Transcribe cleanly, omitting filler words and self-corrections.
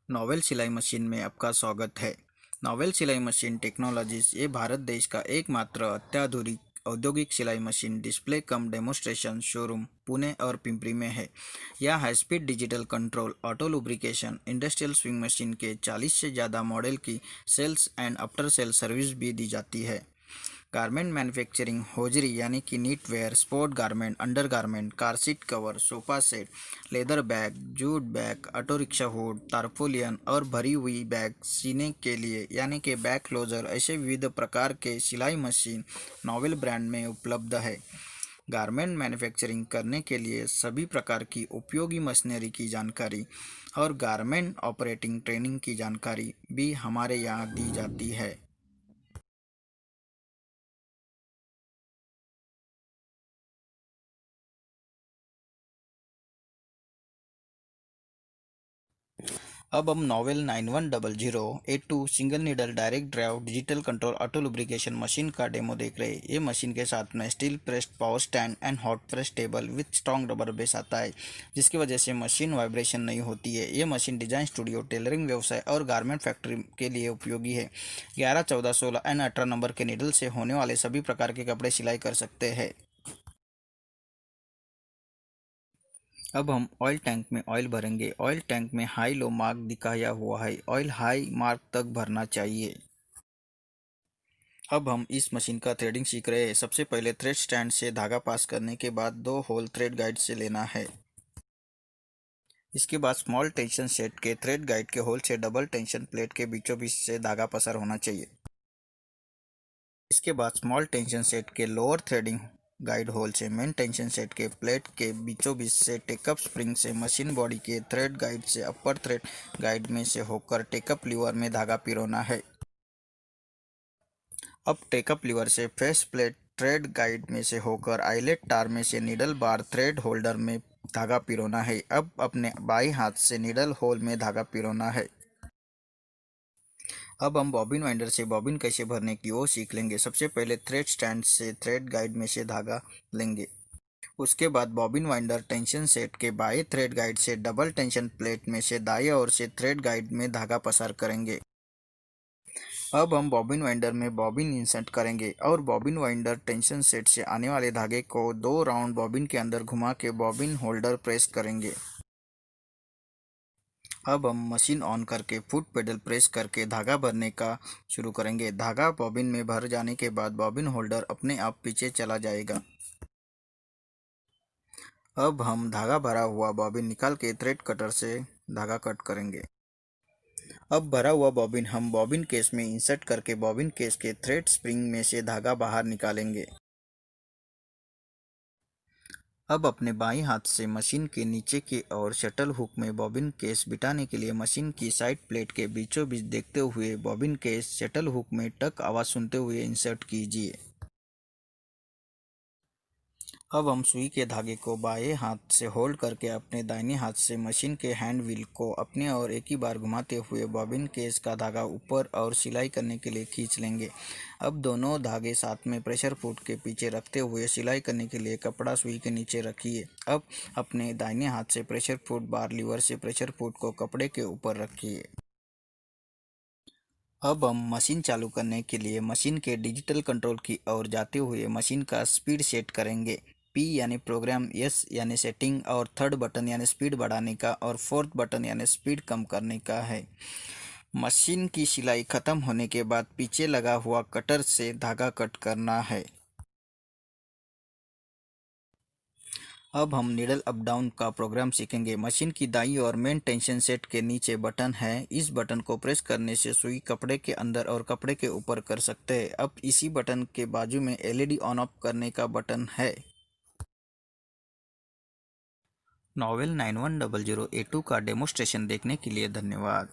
Novel सिलाई machine में आपका स्वागत है। नॉवेल सिलाई मशीन टेक्नोलॉजीज ये भारत देश का एकमात्र अत्याधुनिक औद्योगिक सिलाई machine display cum demonstration showroom Pune और पिंपरी में है। यह high speed digital control, auto lubrication, industrial sewing machine के 40 से ज़्यादा मॉडल की sales and after sale service भी दी जाती है। गारमेंट मैन्युफैक्चरिंग होजरी यानी कि knitwear, sport garment, undergarment, car seat cover, sofa set, leather bag, jute bag, auto rickshaw hood, tarpaulin और भरी हुई बैग सीने के लिए यानी कि बैग क्लोजर, ऐसे विविध प्रकार के सिलाई मशीन नॉवेल ब्रांड में उपलब्ध है। गारमेंट मैन्युफैक्चरिंग करने के लिए सभी प्रकार की उपयोगी मशीनरी की जानकारी और गारमेंट ऑपरेटिंग ट्रेनिंग की जानकारी भी हमारे यहाँ दी जाती है। अब हम novel 9100 A2 single needle direct drive digital control auto lubrication machine का डेमो देख रहे हैं। ये मशीन के साथ में steel pressed power stand and hot press table with strong rubber base आता है, जिसकी वजह से मशीन वाइब्रेशन नहीं होती है। ये मशीन डिजाइन स्टूडियो, टेलरिंग व्यवसाय और गारमेंट फैक्ट्री के लिए उपयोगी है। 11, 14, 16 एंड 18 नंबर के नीडल से होने वाले सभी प्रकार के कपड़े सिलाई कर सकते हैं। अब हम ऑयल टैंक में ऑयल भरेंगे। ऑयल टैंक में हाई लो मार्क दिखाया हुआ है। ऑयल हाई मार्क तक भरना चाहिए। अब हम इस मशीन का थ्रेडिंग सीख रहे हैं। सबसे पहले थ्रेड स्टैंड से धागा पास करने के बाद दो होल थ्रेड गाइड से लेना है। इसके बाद स्मॉल टेंशन सेट के थ्रेड गाइड के होल से डबल टेंशन प्लेट के बीचों बीच से धागा पसार होना चाहिए। इसके बाद स्मॉल टेंशन सेट के लोअर थ्रेडिंग गाइड होल से मेन टेंशन सेट के प्लेट के बीचों बीच से टेकअप स्प्रिंग से मशीन बॉडी के थ्रेड गाइड से अपर थ्रेड गाइड में से होकर टेकअप लीवर में धागा पिरोना है। अब टेकअप लीवर से फेस प्लेट थ्रेड गाइड में से होकर आइलेट टार में से नीडल बार थ्रेड होल्डर में धागा पिरोना है। अब अपने बाएं हाथ से नीडल होल में धागा पिरोना है। अब हम बॉबिन वाइंडर से बॉबिन कैसे भरने की वो सीख लेंगे। सबसे पहले थ्रेड स्टैंड से थ्रेड गाइड में से धागा लेंगे। उसके बाद बॉबिन वाइंडर टेंशन सेट के बाएं थ्रेड गाइड से डबल टेंशन प्लेट में से दाएं ओर से थ्रेड गाइड में धागा पसार करेंगे। अब हम बॉबिन वाइंडर में बॉबिन इंसर्ट करेंगे और बॉबिन वाइंडर टेंशन सेट से आने वाले धागे को दो राउंड बॉबिन के अंदर घुमा के बॉबिन होल्डर प्रेस करेंगे। अब हम मशीन ऑन करके फुट पेडल प्रेस करके धागा भरने का शुरू करेंगे। धागा बॉबिन में भर जाने के बाद बॉबिन होल्डर अपने आप पीछे चला जाएगा। अब हम धागा भरा हुआ बॉबिन निकाल के थ्रेड कटर से धागा कट करेंगे। अब भरा हुआ बॉबिन हम बॉबिन केस में इंसर्ट करके बॉबिन केस के थ्रेड स्प्रिंग में से धागा बाहर निकालेंगे। अब अपने बाईं हाथ से मशीन के नीचे की ओर शटल हुक में बॉबिन केस बिठाने के लिए मशीन की साइड प्लेट के बीचों बीच देखते हुए बॉबिन केस शटल हुक में टक आवाज सुनते हुए इंसर्ट कीजिए। अब हम सुई के धागे को बाएं हाथ से होल्ड करके अपने दाहिने हाथ से मशीन के हैंड व्हील को अपने और एक ही बार घुमाते हुए बॉबिन केस का धागा ऊपर और सिलाई करने के लिए खींच लेंगे। अब दोनों धागे साथ में प्रेशर फुट के पीछे रखते हुए सिलाई करने के लिए कपड़ा सुई के नीचे रखिए। अब अपने दाहिने हाथ से प्रेशर फुट बार लीवर से प्रेशर फुट को कपड़े के ऊपर रखिए। अब हम मशीन चालू करने के लिए मशीन के डिजिटल कंट्रोल की ओर जाते हुए मशीन का स्पीड सेट करेंगे। पी यानी प्रोग्राम, एस यानी सेटिंग और थर्ड बटन यानी स्पीड बढ़ाने का और फोर्थ बटन यानी स्पीड कम करने का है। मशीन की सिलाई खत्म होने के बाद पीछे लगा हुआ कटर से धागा कट करना है। अब हम नीडल अप डाउन का प्रोग्राम सीखेंगे। मशीन की दाईं ओर मेन टेंशन सेट के नीचे बटन है। इस बटन को प्रेस करने से सुई कपड़े के अंदर और कपड़े के ऊपर कर सकते हैं। अब इसी बटन के बाजू में एलईडी ऑन ऑफ करने का बटन है। नॉवेल 9100 A2 का डेमोस्ट्रेशन देखने के लिए धन्यवाद।